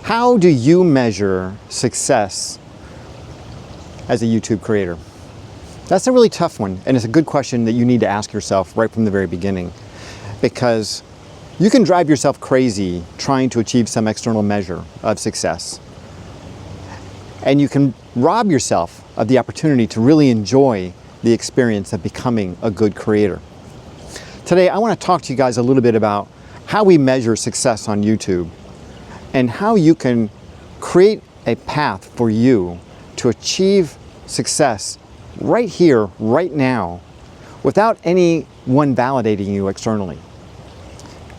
How do you measure success as a YouTube creator? That's a really tough one, and it's a good question that you need to ask yourself right from the very beginning, because you can drive yourself crazy trying to achieve some external measure of success. And you can rob yourself of the opportunity to really enjoy the experience of becoming a good creator. Today, I want to talk to you guys a little bit about how we measure success on YouTube and how you can create a path for you to achieve success right here, right now, without anyone validating you externally.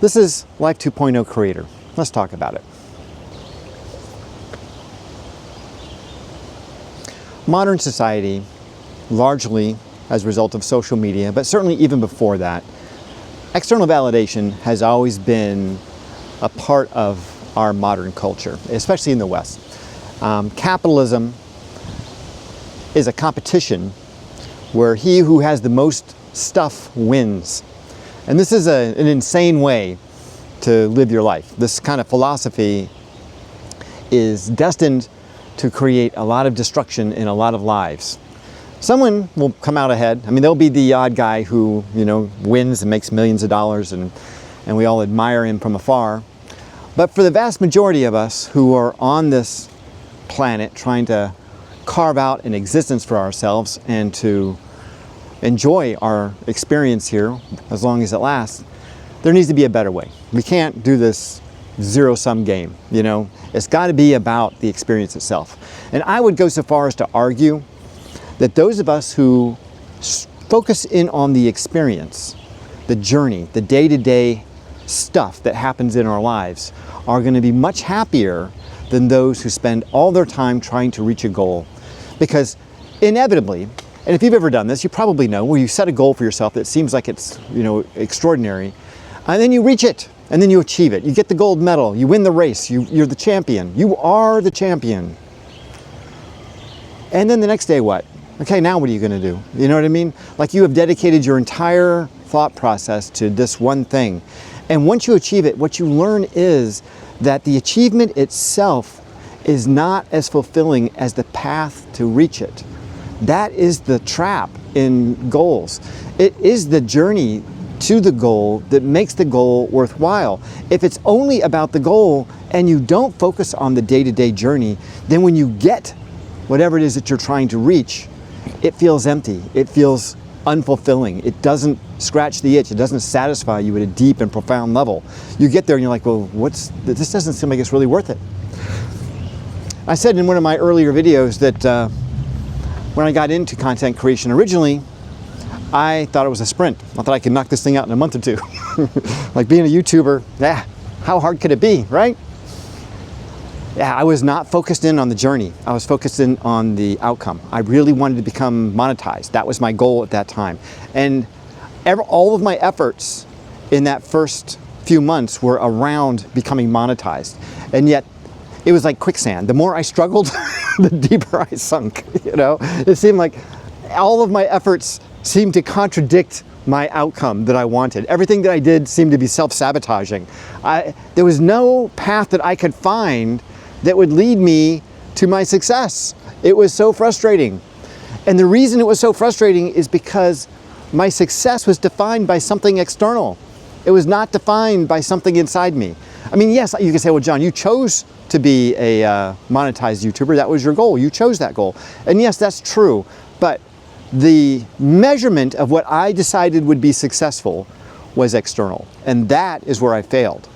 This is Life 2.0 Creator. Let's talk about it. Modern society, largely as a result of social media, but certainly even before that, external validation has always been a part of our modern culture, especially in the West. Capitalism is a competition where he who has the most stuff wins. And this is an insane way to live your life. This kind of philosophy is destined to create a lot of destruction in a lot of lives. Someone will come out ahead. I mean, there'll be the odd guy who, wins and makes millions of dollars, and we all admire him from afar. But for the vast majority of us who are on this planet trying to carve out an existence for ourselves and to enjoy our experience here as long as it lasts, there needs to be a better way. We can't do this zero-sum game, It's got to be about the experience itself. And I would go so far as to argue that those of us who focus in on the experience, the journey, the day-to-day stuff that happens in our lives are going to be much happier than those who spend all their time trying to reach a goal. Because inevitably, and if you've ever done this, you probably know, where you set a goal for yourself that seems like it's, extraordinary, and then you reach it, and then you achieve it. You get the gold medal, you win the race, you're the champion. You are the champion. And then the next day, what? Okay, now what are you going to do? You know what I mean? Like, you have dedicated your entire thought process to this one thing. And once you achieve it, what you learn is that the achievement itself is not as fulfilling as the path to reach it. That is the trap in goals. It is the journey to the goal that makes the goal worthwhile. If it's only about the goal and you don't focus on the day-to-day journey, then when you get whatever it is that you're trying to reach, it feels empty. It feels unfulfilling. It doesn't scratch the itch. It doesn't satisfy you at a deep and profound level. You get there and you're like, well, this doesn't seem like it's really worth it. I said in one of my earlier videos that when I got into content creation originally, I thought it was a sprint. I thought I could knock this thing out in a month or two. Like being a YouTuber, how hard could it be, right? Yeah, I was not focused in on the journey. I was focused in on the outcome. I really wanted to become monetized. That was my goal at that time. And all of my efforts in that first few months were around becoming monetized. And yet, it was like quicksand. The more I struggled, the deeper I sunk, It seemed like all of my efforts seemed to contradict my outcome that I wanted. Everything that I did seemed to be self-sabotaging. There was no path that I could find that would lead me to my success. It was so frustrating. And the reason it was so frustrating is because my success was defined by something external. It was not defined by something inside me. I mean, yes, you can say, well, John, you chose to be a monetized YouTuber. That was your goal. You chose that goal. And yes, that's true. But the measurement of what I decided would be successful was external. And that is where I failed.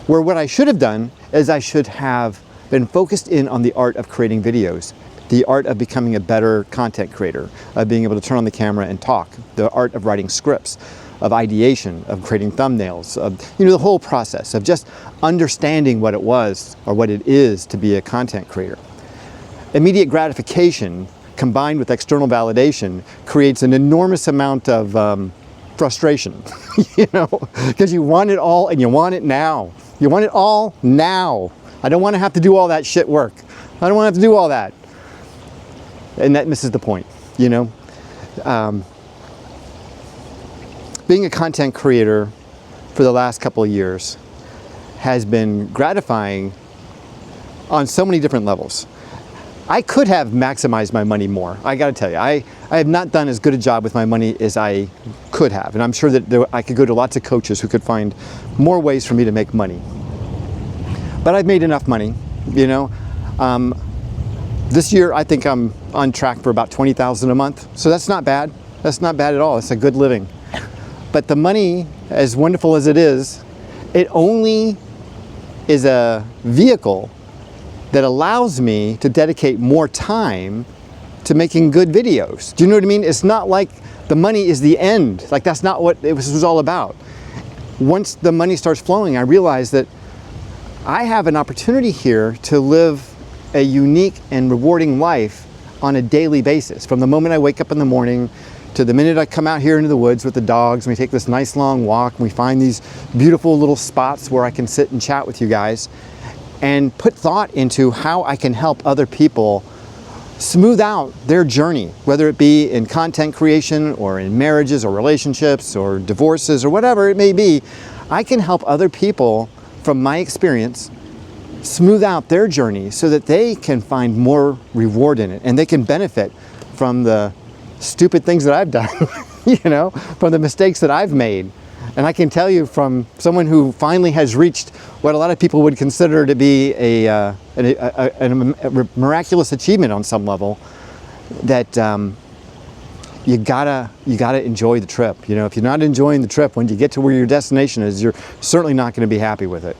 Where what I should have done is I should have been focused in on the art of creating videos, the art of becoming a better content creator, of being able to turn on the camera and talk, the art of writing scripts, of ideation, of creating thumbnails, of the whole process of just understanding what it was or what it is to be a content creator. Immediate gratification combined with external validation creates an enormous amount of frustration, because you want it all and you want it now. You want it all now. I don't want to have to do all that shit work. I don't want to have to do all that. And that misses the point, Being a content creator for the last couple of years has been gratifying on so many different levels. I could have maximized my money more. I gotta tell you, I have not done as good a job with my money as I could have. And I'm sure that I could go to lots of coaches who could find more ways for me to make money. But I've made enough money, you know. This year, I think I'm on track for about $20,000 a month. So that's not bad. That's not bad at all. It's a good living. But the money, as wonderful as it is, it only is a vehicle that allows me to dedicate more time to making good videos. Do you know what I mean? It's not like the money is the end. Like, that's not what it was all about. Once the money starts flowing, I realize that I have an opportunity here to live a unique and rewarding life on a daily basis. From the moment I wake up in the morning to the minute I come out here into the woods with the dogs, and we take this nice long walk, and we find these beautiful little spots where I can sit and chat with you guys and put thought into how I can help other people smooth out their journey, whether it be in content creation or in marriages or relationships or divorces or whatever it may be. I can help other people, from my experience, smooth out their journey so that they can find more reward in it and they can benefit from the stupid things that I've done, you know, from the mistakes that I've made. And I can tell you, from someone who finally has reached what a lot of people would consider to be a miraculous achievement on some level, that you gotta enjoy the trip. You know, if you're not enjoying the trip, when you get to where your destination is, you're certainly not going to be happy with it.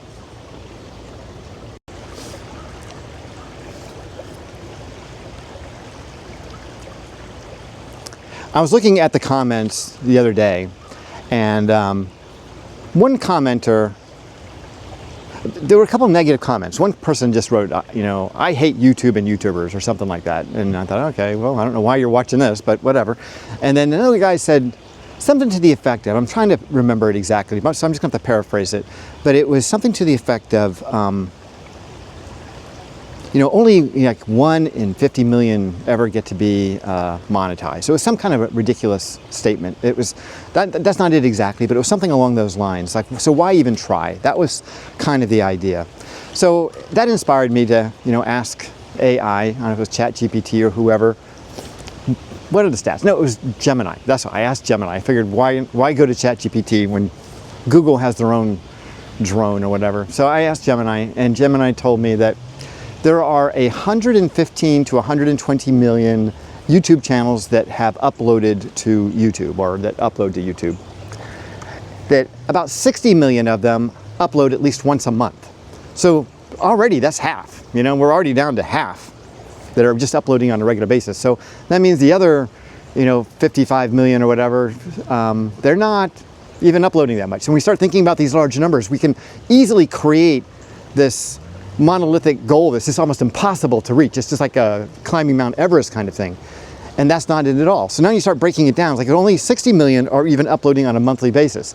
I was looking at the comments the other day, and one commenter, there were a couple of negative comments. One person just wrote, you know, I hate YouTube and YouTubers or something like that. And I thought, okay, well, I don't know why you're watching this, but whatever. And then another guy said something to the effect of, I'm trying to remember it exactly, so I'm just going to have to paraphrase it, but it was something to the effect of, you know, only like 1 in 50 million ever get to be monetized. So it was some kind of a ridiculous statement. It was, that's not it exactly, but it was something along those lines. Like, so why even try? That was kind of the idea. So that inspired me to, you know, ask AI, I don't know if it was ChatGPT or whoever, what are the stats? No, it was Gemini. That's why I asked Gemini. I figured, why go to ChatGPT when Google has their own drone or whatever? So I asked Gemini, and Gemini told me that there are 115 to 120 million YouTube channels that have uploaded to YouTube, or that upload to YouTube. That about 60 million of them upload at least once a month. So already that's half, you know, we're already down to half that are just uploading on a regular basis. So that means the other, you know, 55 million or whatever, they're not even uploading that much. So when we start thinking about these large numbers, we can easily create this monolithic goal that's just almost impossible to reach. It's just like a climbing Mount Everest kind of thing. And that's not it at all. So now you start breaking it down. It's like only 60 million are even uploading on a monthly basis.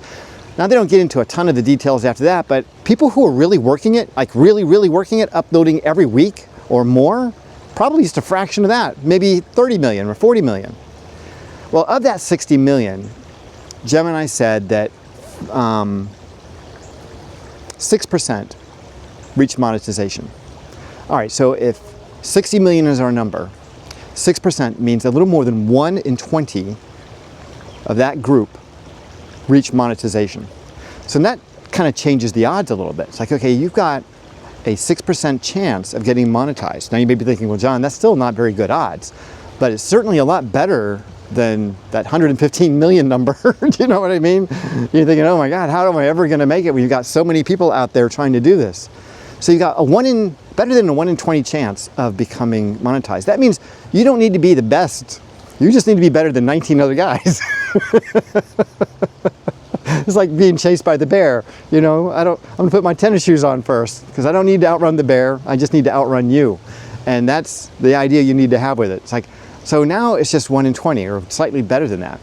Now they don't get into a ton of the details after that, but people who are really working it, like really working it, uploading every week or more, probably just a fraction of that, maybe 30 million or 40 million. Well, of that 60 million, Gemini said that 6% reach monetization. All right, so if 60 million is our number, 6% means a little more than 1 in 20 of that group reach monetization. So that kind of changes the odds a little bit. It's like, okay, you've got a 6% chance of getting monetized. Now you may be thinking, well, John, that's still not very good odds, but it's certainly a lot better than that 115 million number. Do you know what I mean? You're thinking, oh my God, how am I ever going to make it when you've got so many people out there trying to do this? So you got better than a 1 in 20 chance of becoming monetized. That means you don't need to be the best. You just need to be better than 19 other guys. It's like being chased by the bear. You know, I'm gonna put my tennis shoes on first because I don't need to outrun the bear. I just need to outrun you. And that's the idea you need to have with it. It's like, so now it's just 1 in 20 or slightly better than that.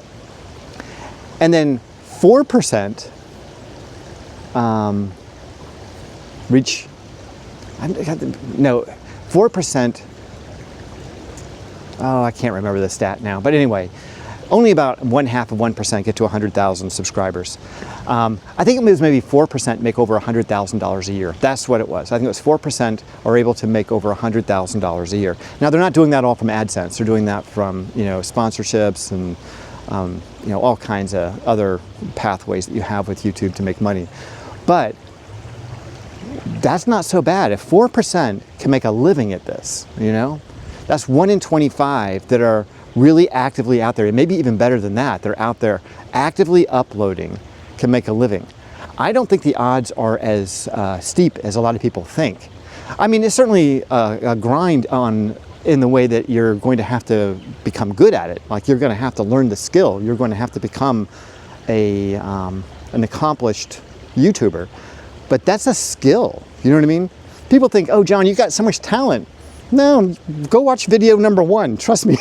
And then 4% reach, no, 4%, oh, I can't remember the stat now, but anyway, Only about 0.5% get to 100,000 subscribers. I think it was maybe 4% make over $100,000 a year. That's what it was. I think it was 4% are able to make over $100,000 a year. Now they're not doing that all from AdSense. They're doing that from sponsorships and all kinds of other pathways that you have with YouTube to make money. But that's not so bad. If 4% can make a living at this, that's 1 in 25 that are really actively out there, and maybe even better than that, they're out there actively uploading, can make a living. I don't think the odds are as steep as a lot of people think. I mean, it's certainly a grind in the way that you're going to have to become good at it. Like, you're going to have to learn the skill. You're going to have to become an accomplished YouTuber. But that's a skill, you know what I mean? People think, oh, John, you got so much talent. No, go watch video number 1. Trust me,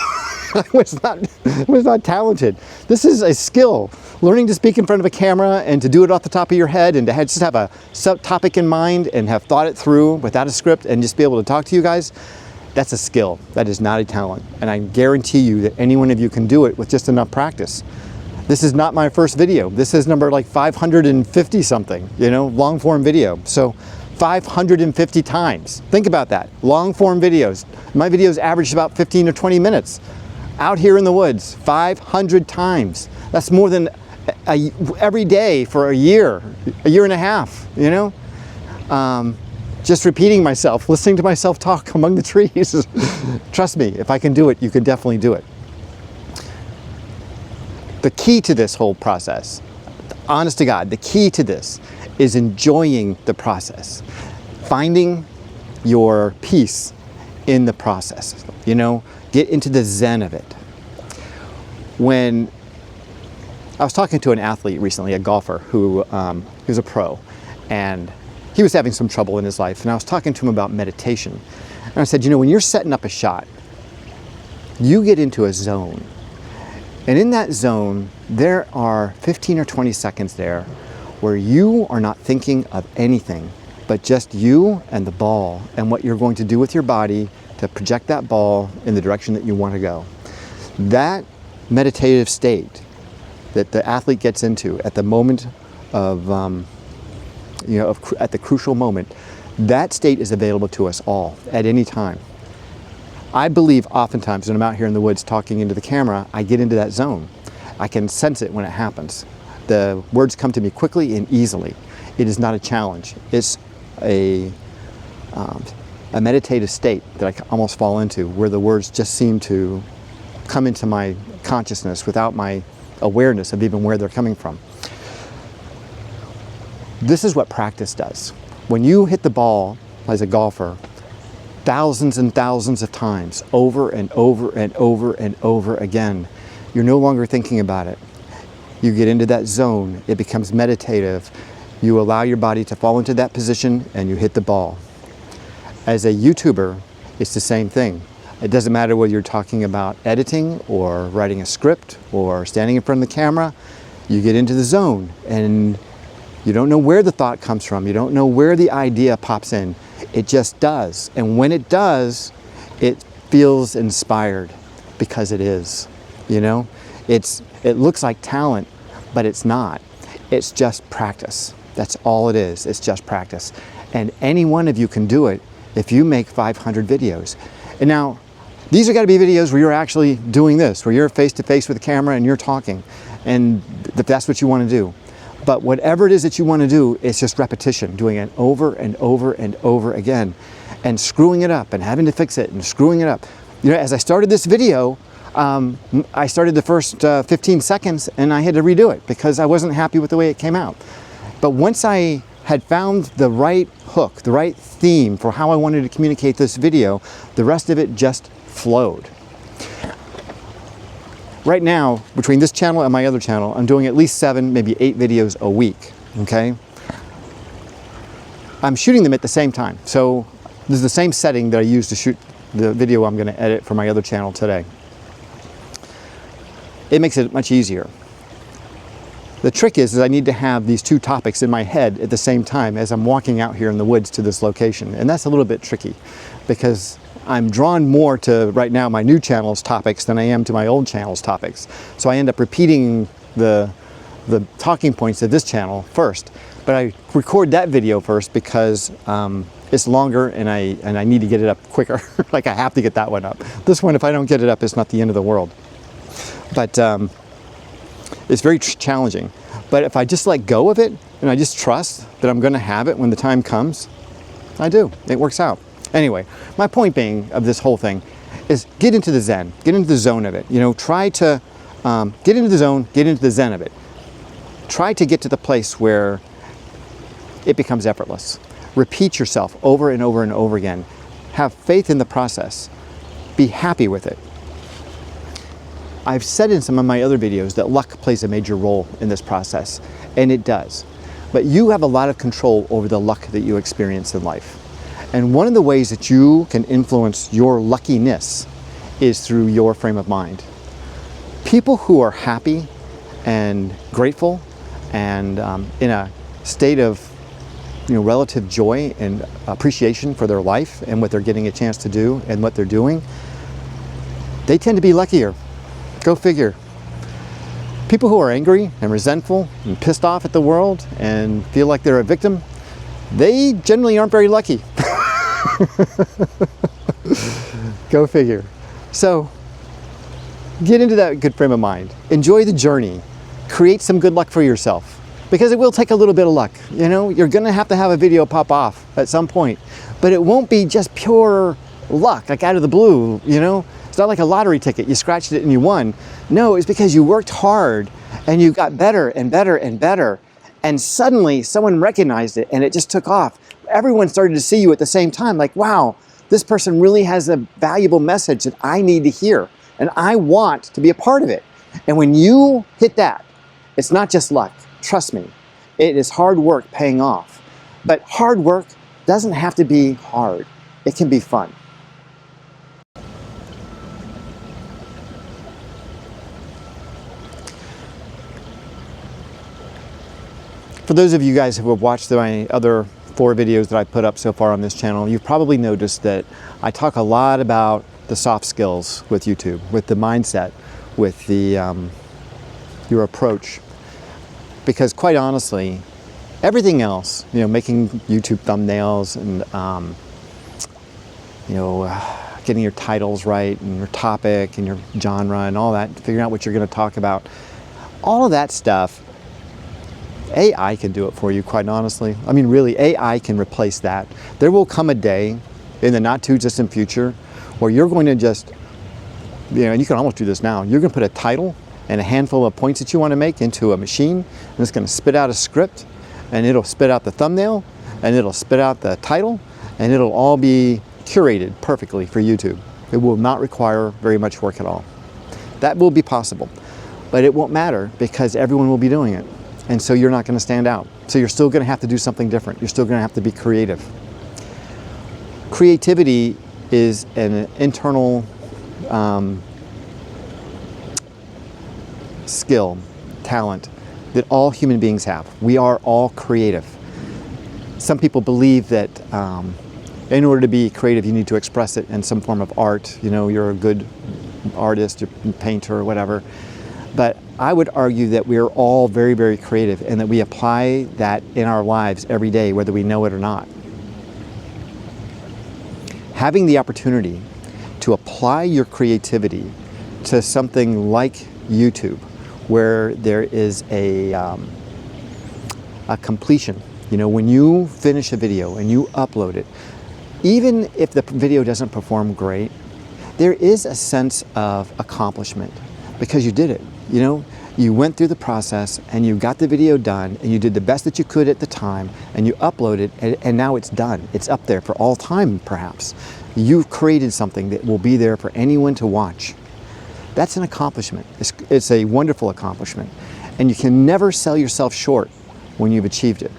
I was not talented. This is a skill. Learning to speak in front of a camera and to do it off the top of your head and to just have a subtopic in mind and have thought it through without a script and just be able to talk to you guys, that's a skill. That is not a talent. And I guarantee you that any one of you can do it with just enough practice. This is not my first video. This is number like 550 something, long form video. So 550 times. Think about that. Long form videos. My videos average about 15 or 20 minutes. Out here in the woods, 500 times. That's more than every day for a year and a half, just repeating myself, listening to myself talk among the trees. Trust me, if I can do it, you can definitely do it. The key to this whole process, honest to God, the key to this is enjoying the process, finding your peace in the process, get into the zen of it. When I was talking to an athlete recently, a golfer who was a pro, and he was having some trouble in his life, and I was talking to him about meditation. And I said, when you're setting up a shot, you get into a zone. And in that zone, there are 15 or 20 seconds there where you are not thinking of anything but just you and the ball and what you're going to do with your body to project that ball in the direction that you want to go. That meditative state that the athlete gets into at the moment of, at the crucial moment, that state is available to us all at any time. I believe oftentimes when I'm out here in the woods talking into the camera, I get into that zone. I can sense it when it happens. The words come to me quickly and easily. It is not a challenge. It's a meditative state that I almost fall into, where the words just seem to come into my consciousness without my awareness of even where they're coming from. This is what practice does. When you hit the ball as a golfer, thousands and thousands of times, over and over and over and over again, you're no longer thinking about it. You get into that zone, it becomes meditative, you allow your body to fall into that position and you hit the ball. As a YouTuber, it's the same thing. It doesn't matter whether you're talking about editing or writing a script or standing in front of the camera, you get into the zone and you don't know where the thought comes from, you don't know where the idea pops in. It just does. And when it does, it feels inspired because it is, It looks like talent, but it's not. It's just practice. That's all it is. It's just practice. And any one of you can do it if you make 500 videos. And now, these are got to be videos where you're actually doing this, where you're face to face with the camera and you're talking. And if that's what you want to do. But whatever it is that you want to do, it's just repetition, doing it over and over and over again, and screwing it up and having to fix it and screwing it up. As I started this video, I started the first 15 seconds and I had to redo it because I wasn't happy with the way it came out. But once I had found the right hook, the right theme for how I wanted to communicate this video, the rest of it just flowed. Right now, between this channel and my other channel, I'm doing at least 7, maybe 8 videos a week, okay? I'm shooting them at the same time. So this is the same setting that I used to shoot the video I'm gonna edit for my other channel today. It makes it much easier. The trick is I need to have these 2 topics in my head at the same time as I'm walking out here in the woods to this location. And that's a little bit tricky because I'm drawn more to, right now, my new channel's topics than I am to my old channel's topics. So I end up repeating the talking points of this channel first. But I record that video first because it's longer and I need to get it up quicker. Like I have to get that one up. This one, if I don't get it up, it's not the end of the world. But it's very challenging. But if I just let go of it and I just trust that I'm going to have it when the time comes, I do. It works out. Anyway, my point being of this whole thing is get into the zen, get into the zone of it. You know, try to get into the zone, get into the zen of it. Try to get to the place where it becomes effortless. Repeat yourself over and over and over again. Have faith in the process. Be happy with it. I've said in some of my other videos that luck plays a major role in this process, and it does. But you have a lot of control over the luck that you experience in life. And one of the ways that you can influence your luckiness is through your frame of mind. People who are happy and grateful and in a state of relative joy and appreciation for their life and what they're getting a chance to do and what they're doing, they tend to be luckier. Go figure. People who are angry and resentful and pissed off at the world and feel like they're a victim, they generally aren't very lucky. Go figure. So get into that good frame of mind. Enjoy the journey. Create some good luck for yourself. Because it will take a little bit of luck. You're going to have a video pop off at some point. But it won't be just pure luck, like out of the blue, It's not like a lottery ticket. You scratched it and you won. No, it's because you worked hard and you got better and better and better. And suddenly someone recognized it and it just took off. Everyone started to see you at the same time. Like, wow, this person really has a valuable message that I need to hear. And I want to be a part of it. And when you hit that, it's not just luck. Trust me, it is hard work paying off. But hard work doesn't have to be hard. It can be fun. For those of you guys who have watched my other 4 videos that I put up so far on this channel, you've probably noticed that I talk a lot about the soft skills with YouTube, with the mindset, with the your approach. Because quite honestly, everything else, making YouTube thumbnails and getting your titles right and your topic and your genre and all that, figuring out what you're going to talk about, all of that stuff, AI can do it for you, quite honestly. I mean, really, AI can replace that. There will come a day in the not too distant future where you're going to just, and you can almost do this now, you're going to put a title and a handful of points that you want to make into a machine, and it's going to spit out a script, and it'll spit out the thumbnail, and it'll spit out the title, and it'll all be curated perfectly for YouTube. It will not require very much work at all. That will be possible, but it won't matter because everyone will be doing it. And so you're not going to stand out. So you're still going to have to do something different. You're still going to have to be creative. Creativity is an internal skill, talent that all human beings have. We are all creative. Some people believe that in order to be creative, you need to express it in some form of art. You're a good artist, you're a painter or whatever. But I would argue that we are all very, very creative and that we apply that in our lives every day, whether we know it or not. Having the opportunity to apply your creativity to something like YouTube, where there is a completion. When you finish a video and you upload it, even if the video doesn't perform great, there is a sense of accomplishment because you did it. You went through the process and you got the video done and you did the best that you could at the time and you uploaded it and now it's done. It's up there for all time, perhaps. You've created something that will be there for anyone to watch. That's an accomplishment. It's a wonderful accomplishment. And you can never sell yourself short when you've achieved it.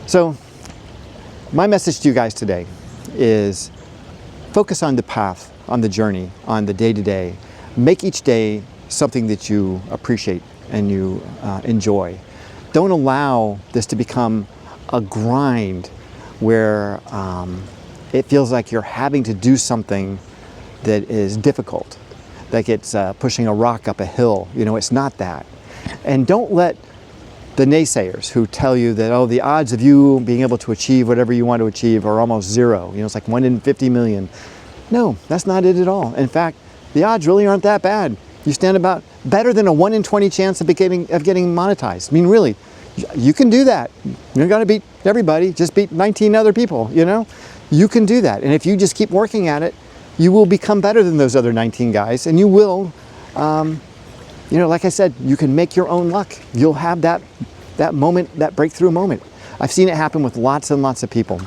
So, my message to you guys today is focus on the path, on the journey, on the day-to-day. Make each day something that you appreciate and you enjoy. Don't allow this to become a grind where it feels like you're having to do something that is difficult, like it's pushing a rock up a hill. You know, it's not that. And don't let the naysayers who tell you that, oh, the odds of you being able to achieve whatever you want to achieve are almost zero. You know, it's like 1 in 50 million. No, that's not it at all. In fact, the odds really aren't that bad. You stand about better than a 1 in 20 chance of getting monetized. I mean, really, you can do that. You're not going to beat everybody, just beat 19 other people, you know? You can do that. And if you just keep working at it, you will become better than those other 19 guys, and you will, you know, like I said, you can make your own luck. You'll have that moment, that breakthrough moment. I've seen it happen with lots and lots of people.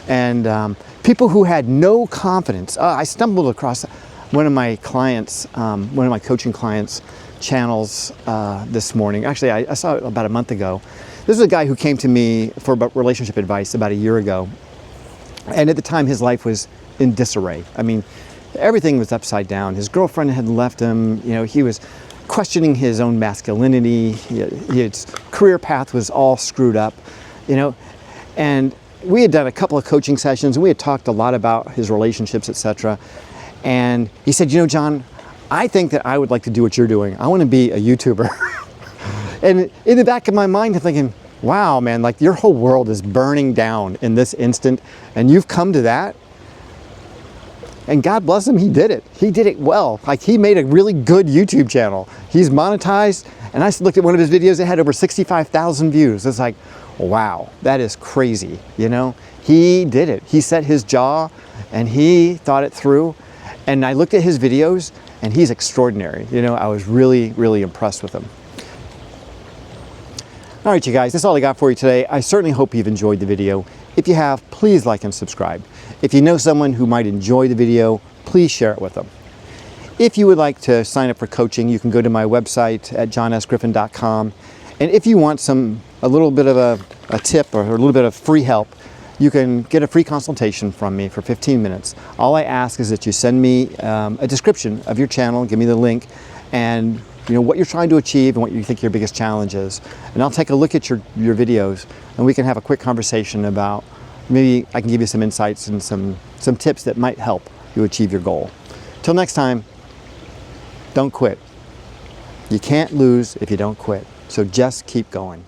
And people who had no confidence. I stumbled across one of my clients, one of my coaching clients' channels this morning. Actually, I saw it about a month ago. This is a guy who came to me for relationship advice about a year ago. And at the time, his life was in disarray. I mean, everything was upside down. His girlfriend had left him. You know, he was questioning his own masculinity. His career path was all screwed up, you know. And we had done a couple of coaching sessions, and we had talked a lot about his relationships, etc. And he said, you know, John, I think that I would like to do what you're doing. I want to be a YouTuber. And in the back of my mind, I'm thinking, wow, man, like your whole world is burning down in this instant, and you've come to that. And God bless him, he did it. He did it well. Like, he made a really good YouTube channel. He's monetized, and I looked at one of his videos that had over 65,000 views. It's like, wow, that is crazy, you know? He did it. He set his jaw, and he thought it through. And I looked at his videos, and he's extraordinary. You know, I was really, really impressed with him. All right, you guys, that's all I got for you today. I certainly hope you've enjoyed the video. If you have, please like and subscribe. If you know someone who might enjoy the video, please share it with them. If you would like to sign up for coaching, you can go to my website at johnsgriffin.com. And if you want a little bit of a tip or a little bit of free help, you can get a free consultation from me for 15 minutes. All I ask is that you send me a description of your channel, give me the link, and you know what you're trying to achieve and what you think your biggest challenge is. And I'll take a look at your videos, and we can have a quick conversation about, maybe I can give you some insights and some tips that might help you achieve your goal. Till next time, don't quit. You can't lose if you don't quit. So just keep going.